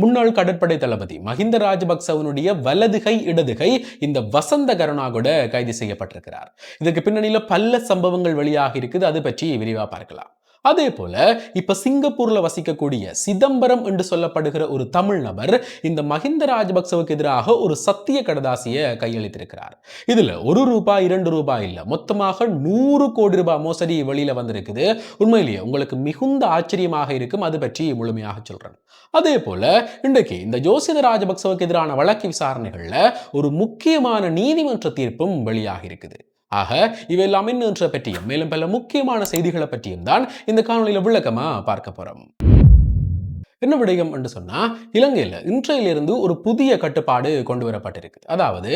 முன்னாள் கடற்படை தளபதி மஹிந்த ராஜபக்சவனுடைய வலதுகை இடதுகை இந்த வசந்த கருணாகூட கைது செய்யப்பட்டிருக்கிறார். இதற்கு பின்னணியில பல சம்பவங்கள் வெளியாக இருக்குது. அது பற்றி விரிவா பார்க்கலாம். அதே போல இப்ப சிங்கப்பூர்ல வசிக்கக்கூடிய சிதம்பரம் என்று சொல்லப்படுகிற ஒரு தமிழ் நபர் இந்த மஹிந்த ராஜபக்சவுக்கு எதிராக ஒரு சத்திய கடதாசியை கையளித்திருக்கிறார். இதுல ₹1 ₹2 இல்ல, மொத்தமாக 100 கோடி ரூபாய் மோசடி வெளியில வந்திருக்குது. உண்மையிலேயே உங்களுக்கு மிகுந்த ஆச்சரியமாக இருக்கும். அது பற்றி முழுமையாக சொல்றேன். அதே போல இன்றைக்கு இந்த ஜோசித ராஜபக்சவுக்கு எதிரான வழக்கு விசாரணைகள்ல ஒரு முக்கியமான நீதிமன்ற தீர்ப்பும் வெளியாக இருக்குது. ஆக இவையெல்லாம் என்னன்ற பற்றியும் மேலும் பல முக்கியமான செய்திகளை பற்றியும் தான் இந்த காணொலியில விளக்கமா பார்க்க போறோம். என்ன விடயம் என்று சொன்னா, இலங்கையில் இன்றையிலிருந்து ஒரு புதிய கட்டுப்பாடு கொண்டு வரப்பட்டிருக்கு. அதாவது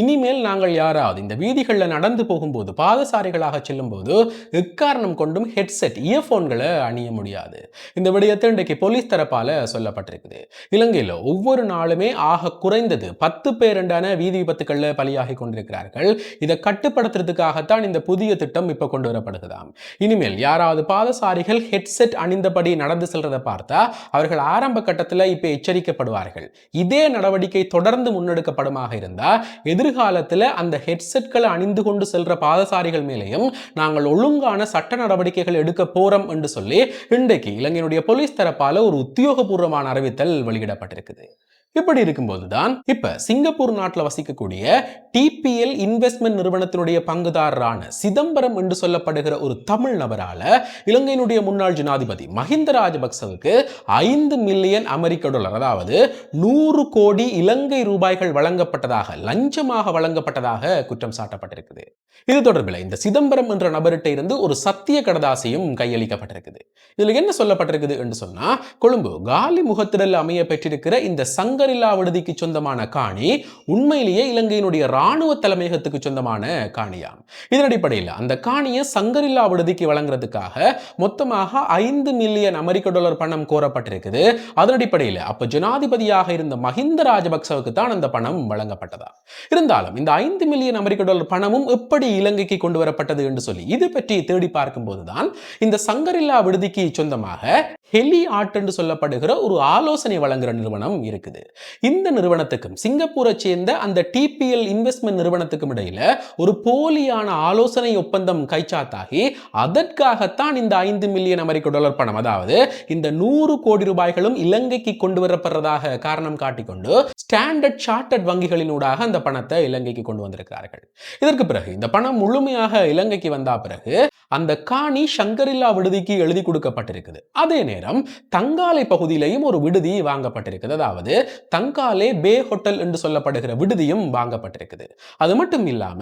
இனிமேல் நாங்கள் யாராவது இந்த வீதிகளில் நடந்து போகும்போது பாதசாரிகளாக செல்லும் போது எக்காரணம் கொண்டும் ஹெட்செட் இயர்போன்களை அணிய முடியாது. இந்த விடயத்தை இன்றைக்கு போலீஸ் தரப்பால சொல்லப்பட்டிருக்குது. இலங்கையில் ஒவ்வொரு நாளுமே ஆக குறைந்தது 10 பேருண்டான வீதி விபத்துக்களில் பலியாகி கொண்டிருக்கிறார்கள். இதை கட்டுப்படுத்துறதுக்காகத்தான் இந்த புதிய திட்டம் இப்ப கொண்டு வரப்படுகிறதாம். இனிமேல் யாராவது பாதசாரிகள் ஹெட்செட் அணிந்தபடி நடந்து செல்றதை பார்த்தா அவர்கள் ஆரம்ப கட்டத்தில் இப்ப எச்சரிக்கப்படுவார்கள். இதே நடவடிக்கை தொடர்ந்து முன்னெடுக்கப்படுமாக இருந்தா எதிர்காலத்தில் அந்த ஹெட்செட்களை அணிந்து கொண்டு செல்ற பாதசாரிகள் மேலேயும் நாங்கள் ஒழுங்கான சட்ட நடவடிக்கைகள் எடுக்க போறோம் என்று சொல்லி இன்றைக்கு இலங்கையினுடைய போலீஸ் தரப்பால ஒரு உத்தியோகபூர்வமான அறிவித்தல் வெளியிடப்பட்டிருக்குது. இப்படி இருக்கும்போதுதான் இப்ப சிங்கப்பூர் நாட்டில் வசிக்கக்கூடிய டிபிஎல் இன்வெஸ்ட்மெண்ட் நிறுவனத்தினுடைய பங்குதாரரான சிதம்பரம் என்று சொல்லப்படுகிற ஒரு தமிழ் நபரால இலங்கையினுடைய முன்னாள் ஜனாதிபதி மஹிந்த ராஜபக்சவுக்கு $5 மில்லியன் அதாவது 100 கோடி இலங்கை ரூபாய்கள் வழங்கப்பட்டதாக, லஞ்சமாக வழங்கப்பட்டதாக குற்றம் சாட்டப்பட்டிருக்குது. இது தொடர்பில் இந்த சிதம்பரம் என்ற நபர்கிட்ட இருந்து ஒரு சத்திய கடதாசியும் கையளிக்கப்பட்டிருக்குது. இதுல என்ன சொல்லப்பட்டிருக்குது என்று சொன்னா, கொழும்பு காலி முகத்திடல் அமைய பெற்றிருக்கிற இந்த சங்கரில்லா விடுதிக்கு சொந்தமான காணி உண்மையிலேயே இலங்கையினுடைய ராணுவ தலைமையகத்துக்கு சொந்தமான காணியாம். இதன் அடிப்படையில் அந்த காணியை சங்கரில்லா விடுதிக்கு வழங்குறதுக்காக மொத்தமாக $5 மில்லியன் பணம் கோரப்பட்டிருக்குது. அதன் அடிப்படையில் அப்ப ஜனாதிபதியாக இருந்த மஹிந்த ராஜபக்சவுக்கு தான் அந்த பணம் வழங்கப்பட்டதா. இருந்தாலும் இந்த $5 மில்லியன் பணமும் எப்படி இலங்கைக்கு கொண்டு வரப்பட்டது என்று சொல்லி இது பற்றி தேடி பார்க்கும் போதுதான் இந்த சங்கரில்லா விடுதிக்கு சொந்தமாக ஹெலி ஆர்ட் என்று சொல்லப்படுகிற ஒரு ஆலோசனை வழங்குற நிறுவனம் இருக்குது. இந்த நிறுவனத்துக்கும் சிங்கப்பூரை சேர்ந்த அந்த டிபிஎல் இன்வெஸ்ட்மெண்ட் நிறுவனத்துக்கும் இடையில ஒரு போலியான ஆலோசனை ஒப்பந்தம் கைச்சாத்தாகி அதற்காகத்தான் இந்த $5 மில்லியன் பணம், அதாவது இந்த 100 கோடி ரூபாய்களும் இலங்கைக்கு கொண்டு வரப்படுறதாக காரணம் காட்டிக்கொண்டு ஸ்டாண்டர்ட் சார்ட்டர்ட் வங்கிகளினூடாக அந்த பணத்தை இலங்கைக்கு கொண்டு வந்திருக்கிறார்கள். இதற்கு பிறகு இந்த பணம் முழுமையாக இலங்கைக்கு வந்த பிறகு அந்த காணி சங்கரில்லா விடுதிக்கு எழுதி கொடுக்கப்பட்டிருக்குது. அதே நேரம் தங்காலை பகுதியிலையும் ஒரு விடுதி வாங்கப்பட்டிருக்குது. அதாவது தங்காலே பே ஹோட்டல் என்று சொல்லப்படுகிற விடுதியும் வாங்கப்பட்டிருக்குது. அது மட்டும் இல்லாம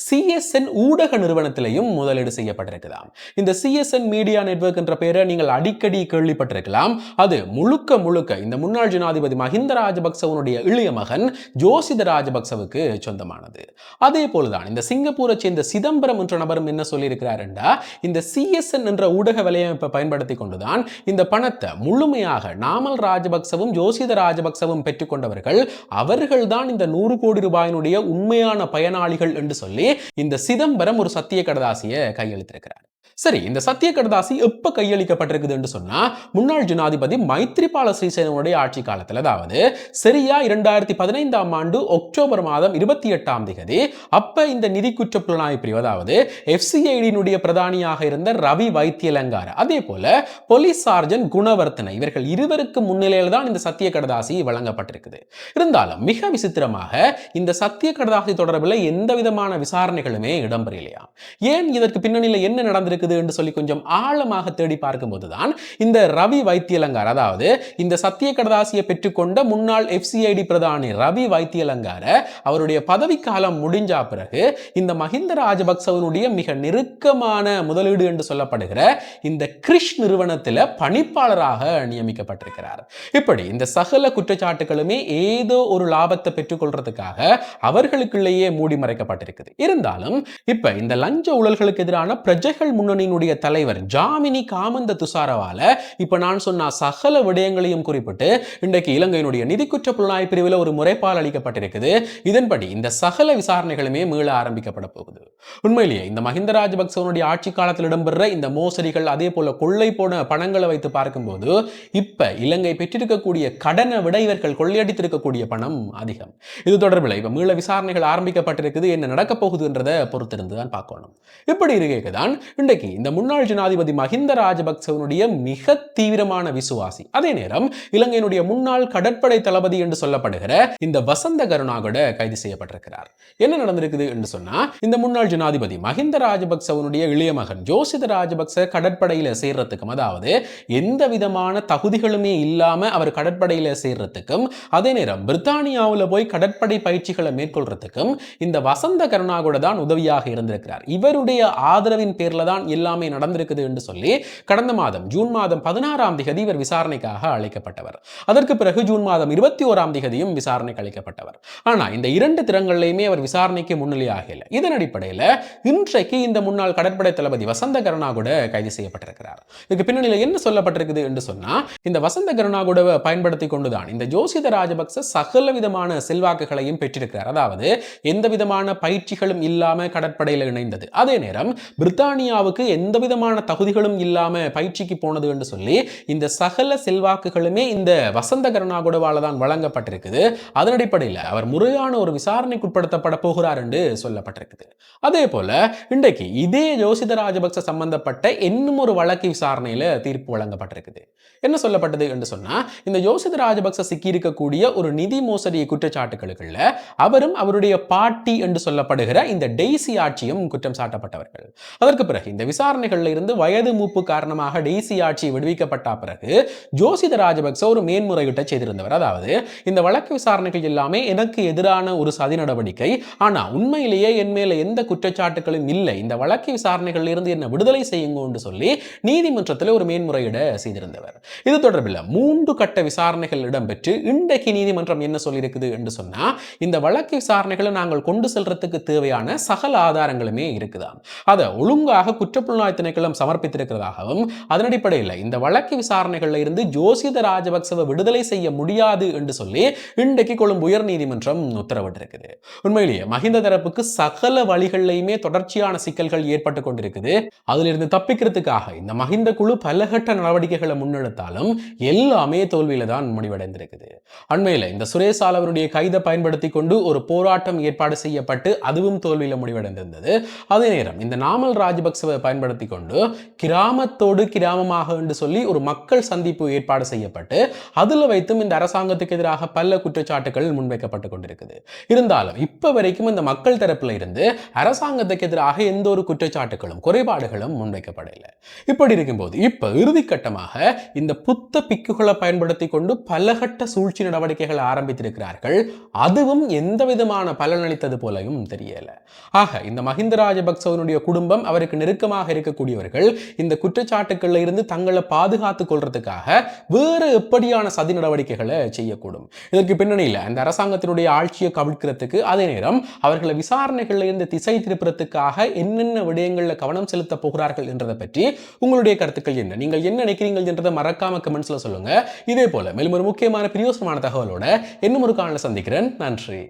சிஎஸ்என் ஊடக நிறுவனத்திலையும் முதலீடு செய்யப்பட்டிருக்குதாம். இந்த சிஎஸ்என் மீடியா நெட்வொர்க் என்ற பெயரை நீங்கள் அடிக்கடி கேள்விப்பட்டிருக்கலாம். அது முழுக்க இந்த முன்னாள் ஜனாதிபதி மஹிந்த ராஜபக்சவனுடைய இளைய மகன் ஜோசித ராஜபக்சவுக்கு சொந்தமானது. அதே போலதான் இந்த சிங்கப்பூரை சேர்ந்த சிதம்பரம் என்ற நபரும் என்ன சொல்லியிருக்கிறார் என்றா, இந்த சிஎஸ்என் என்ற ஊடக வலையமைப்பை பயன்படுத்தி கொண்டுதான் இந்த பணத்தை முழுமையாக நாமல் ராஜபக்சவும் ஜோசித ராஜபக்சவும் பெற்றுக்கொண்டவர்கள், அவர்கள்தான் இந்த 100 கோடி ரூபாயினுடைய உண்மையான பயனாளிகள் என்று சொல்லி இந்த சிதம்பரம் ஒரு சத்திய கடதாசியை கையெழுத்திருக்கிறார். சரி, இந்த சத்திய கடதாசி எப்ப கையளிக்கப்பட்டிருக்குது என்று சொன்னா, முன்னாள் ஜனாதிபதி மைத்ரிபால சிறிசேனவுடைய ஆட்சி காலத்தில், அதாவது சரியா 2015ஆம் ஆண்டு அக்டோபர் மாதம் 28ஆம் தேதி அப்ப இந்த நிதி குற்ற புலனாய்வு பிரிவு, அதாவது FCID பிரதானியாக இருந்த ரவி வைத்தியலங்கார, அதே போல போலீஸ் சார்ஜன் குணவர்த்தன, இவர்கள் இருவருக்கு முன்னிலையில் தான் இந்த சத்திய கடதாசி வழங்கப்பட்டிருக்குது. இருந்தாலும் மிக விசித்திரமாக இந்த சத்திய கடதாசி தொடர்பில் எந்த விதமான விசாரணைகளுமே இடம்பெறலையா. ஏன், இதற்கு பின்னணியில் என்ன நடந்திருக்குது என்று சொல்லி கொஞ்சம் ஆழமாக தேடி பார்க்கும்போதுதான் இந்த ரவி வைத்தியலங்கார், அதாவது இந்த சத்திய கடதாசியை பெற்றுக்கொண்ட முன்னாள் FCID பிரதானி ரவி வைத்தியலங்கார, அவருடைய பதவி காலம் முடிஞ்ச பிறகு இந்த மஹிந்த ராஜபக்சவனுடைய மிக நெருக்கமான முதலீடு என்று சொல்லப்படுகிற இந்த கிரிஷ் நிறுவனத்தில் பணிப்பாளராக நியமிக்கப்பட்டிருக்கிறார். இப்படி இந்த சகல குற்றச்சாட்டுகளுமே ஏதோ ஒரு லாபத்தை பெற்றுக்கொள்றதுக்காக அவர்களுக்குள்ளேயே மூடி மறைக்கப்பட்டிருக்குது. இருந்தாலும் இப்ப இந்த லஞ்ச ஊழல்களுக்கு எதிரான பிரஜைகள் முன்னணியினுடைய தலைவர் ஜாமினி காமந்த துசாரவால இப்ப நான் சொன்ன சகல விடயங்களையும் குறிப்பிட்டு இன்றைக்கு இலங்கையினுடைய நிதி குற்ற புலனாய்வு பிரிவில் ஒரு முறைப்பால் அளிக்கப்பட்டிருக்குது. இதன்படி இந்த சகல விசாரணைகளுமே மீள ஆரம்பிக்கப்பட போகுது. உண்மையிலேயே இந்த மஹிந்த ராஜபக்சவனுடைய ஆட்சி காலத்தில் இடம்பெற இந்த மோசடிகள் அதே போல கொள்ளை போன பணங்களை வைத்து பார்க்கும்போது இப்ப இலங்கை பெற்றிருக்கக்கூடிய கடனை விட இவர்கள் கொள்ளையடித்திருக்கக்கூடிய பணம் அதிகம். இது தொடர்பில் இப்ப மீள விசாரணைகள் ஆரம்பிக்கப்பட்டிருக்குது. என்ன நடக்க போகுதுன்றதை பொறுத்திருந்து தான் பார்க்கணும். இப்படி இருக்கேதான் இன்றைக்கு இந்த முன்னாள் ஜனாதிபதி மஹிந்த ராஜபக்சவனுடைய மிக தீவிரமான விசுவாசி, அதே நேரம் இலங்கையினுடைய முன்னாள் கடற்படை தளபதி என்று சொல்லப்படுகிற இந்த வசந்த கருணாகொட கைது செய்யப்பட்டிருக்கிறார். என்ன நடந்திருக்குது என்று சொன்னா, இந்த முன்னாள் ஜனாதிபதி மஹிந்த ராஜபக்சவனுடைய இளைய மகன் ஜோசித ராஜபக்ச கடற்படையில சேர்றதுக்கும், அதாவது எந்த விதமான தகுதிகளுமே இல்லாம அவர் கடற்படையில சேர்றதுக்கும், அதே நேரம் பிரித்தானியாவில் போய் கடற்படை பயிற்சிகளை மேற்கொள்றதுக்கும் இந்த வசந்த கருணாகொட தான் உதவியாக இருந்திருக்கிறார். இவருடைய ஆதரவின் பேர்ல தான் எல்லாமே நடந்திருக்குது என்று சொல்லி கடந்த மாதம் ஜூன் மாதம் 16ஆம் தேதி இவர் விசாரணைக்காக அழைக்கப்பட்டவர். அதற்கு பிறகு ஜூன் மாதம் 21ஆம் தேதியும் விசாரணைக்கு அழைக்கப்பட்டவர். ஆனா இந்த இரண்டு திறங்களையுமே அவர் விசாரணைக்கு முன்னிலையாகல. இதன் அடிப்படையில் இன்றைக்கு இந்த முன்னாள் கடற்படை தளபதி வசந்த கருணாகொட கைது செய்யப்பட்டிருக்கிறார். இதுக்கு பின்னணியில் என்ன சொல்லப்பட்டிருக்குது என்று சொன்னா, இந்த வசந்த கருணாகொடவை பயன்படுத்தி கொண்டுதான் இந்த ஜோசித ராஜபக்ச சகல விதமான செல்வாக்குகளையும் பெற்றிருக்கிறார். அதாவது எந்த விதமான பயிற்சிகளும் இல்லாம கடற்படையில் இணைந்தது, அதே நேரம் பிரித்தானியாவுக்கு எந்த விதமான தகுதிகளும் இல்லாம பயிற்சிக்கு போனது என்று சொல்லி இந்த சகல செல்வாக்குகளுமே இந்த வசந்த கருணாகொடவால தான் வழங்கப்பட்டிருக்குது. அதன் அடிப்படையில் அவர் முறையான ஒரு விசாரணைக்கு உட்படுத்தப்பட போகிறார் என்று சொல்லப்பட்டிருக்குது. அதே போல இன்றைக்கு இதே ஜோசித ராஜபக்ச சம்பந்தப்பட்ட இன்னும் ஒரு வழக்கு விசாரணையில தீர்ப்பு வழங்கப்பட்டிருக்குது. என்ன சொல்லப்பட்டது என்று சொன்னா, இந்த ஜோசித ராஜபக்ச சிக்கி இருக்கக்கூடிய ஒரு நிதி மோசடி குற்றச்சாட்டுகளுக்குள்ள அவரும் அவருடைய பாட்டி என்று சொல்லப்படுகிற இந்த டெய்சி ஆட்சியும் குற்றம் சாட்டப்பட்டவர்கள். அதற்கு பிறகு இந்த விசாரணைகள்ல இருந்து வயது மூப்பு காரணமாக டெய்சி ஆட்சி விடுவிக்கப்பட்ட பிறகு ஜோசித ராஜபக்ச ஒரு மேன்முறையீட்டை செய்திருந்தவர். அதாவது இந்த வழக்கு விசாரணைகள் எல்லாமே எனக்கு எதிரான ஒரு சதி நடவடிக்கை, ஆனா உண்மையிலேயே என் மேல எந்த குற்றச்சாட்டுகளும் இல்லை, இந்த வழக்கு விசாரணைகள் இருந்து என்ன விடுதலை செய்யுங்க என்று சொல்லி நீதிமன்றத்தில் ஒரு மேன்முறையீட செய்திருந்தவர். இது தொடர்பில் 3 கட்ட விசாரணைகள் இடம்பெற்று இன்றைக்கு நீதிமன்றம் என்ன சொல்லியிருக்குது என்று சொன்னா, இந்த வழக்கு விசாரணைகளை நாங்கள் கொண்டு செல்றதுக்கு தேவையான சகல ஆதாரங்களுமே இருக்குதாம். அதை ஒழுங்காக குற்றப்புலனாய்வு திணைக்களம் சமர்ப்பித்திருக்கிறதாகவும், அதன் அடிப்படையில் இந்த வழக்கு விசாரணைகள்ல இருந்து ஜோசித ராஜபக்சவை விடுதலை செய்ய முடியாது என்று சொல்லி இன்றைக்கு கொழும்பு உயர் நீதிமன்றம் உத்தரவிட்டிருக்குது. உண்மையிலேயே மஹிந்த தரப்புக்கு சகல வழிகளிலுமே தொடர்ச்சியான சிக்கல்கள் ஏற்பட்டு கொண்டிருக்குது. அதிலிருந்து தப்பிக்கிறதுக்காக இந்த மஹிந்த குழு பலகட்ட நடவடிக்கைகளை முன்னெடுத்தாலும் எல்லாமே தோல்வியில தான் முடிவடைந்திருக்குது. அண்மையில இந்த சுரேசால் அவருடைய கைதை பயன்படுத்தி கொண்டு ஒரு போராட்டம் ஏற்பாடு செய்யப்பட்டு அதுவும் தோல்வியில முடிவடைந்திருந்தது. அதே நேரம் இந்த நாமல் ராஜபக்சவை பயன்படுத்தி கொண்டு கிராமத்தோடு கிராமமாக என்று சொல்லி ஒரு மக்கள் சந்திப்பு ஏற்பாடு செய்யப்பட்டு அதுல வைத்தும் இந்த அரசாங்கத்துக்கு எதிராக பல குற்றச்சாட்டுகள் முன்வைக்கப்பட்டு கொண்டிருக்குது. இருந்தாலும் இப்ப வரைக்கும் இந்த மக்கள் தரப்புல இருந்து அரசாங்கத்துக்கு எதிராக எந்த ஒரு குற்றச்சாட்டுகளும் குறைபாடுகளும் முன்வைக்கப்படவில்லை. இப்படி இருக்கும்போது இப்ப இறுதிக்கட்டமாக இந்த புத்த பிக்குகளை பயன்படுத்தி கொண்டு பலகட்ட சூழ்ச்சி நடவடிக்கைகளை ஆரம்பித்திருக்கிறார்கள். அதுவும் எந்த விதமான பலனளித்தது போலவும் தெரியல. ஆக இந்த மஹிந்த ராஜபக்சவனுடைய குடும்பம், அவருக்கு நெருக்கமாக இருக்கக்கூடியவர்கள் இந்த குற்றச்சாட்டுகள்ல இருந்து தங்களை பாதுகாத்துக் கொள்றதுக்காக வேறு எப்படியான சதி நடவடிக்கைகளை செய்யக்கூடும். இதற்கு பின்னணியில் அந்த அரசாங்கத்தினுடைய ஆட்சியை கவிழ்க்கிறதுக்கு, அதே நேரம் அவர்களை விசாரணைகள்ல இருந்து திசை திருப்புறதுக்காக என்னென்ன விடயங்கள்ல கவனம் செலுத்த போகிறார்கள் என்றதை பற்றி உங்களுடைய கருத்துக்கள் என்ன, நீங்கள் என்ன நினைக்கிறீர்கள் என்றதை மறக்காம கமெண்ட்ஸ்ல சொல்லுங்க. இதே போல மேலும் ஒரு முக்கியமான பிரயோசனமான தகவலோட இன்னும் ஒரு காணொளியில் சந்திக்கிறேன். நன்றி.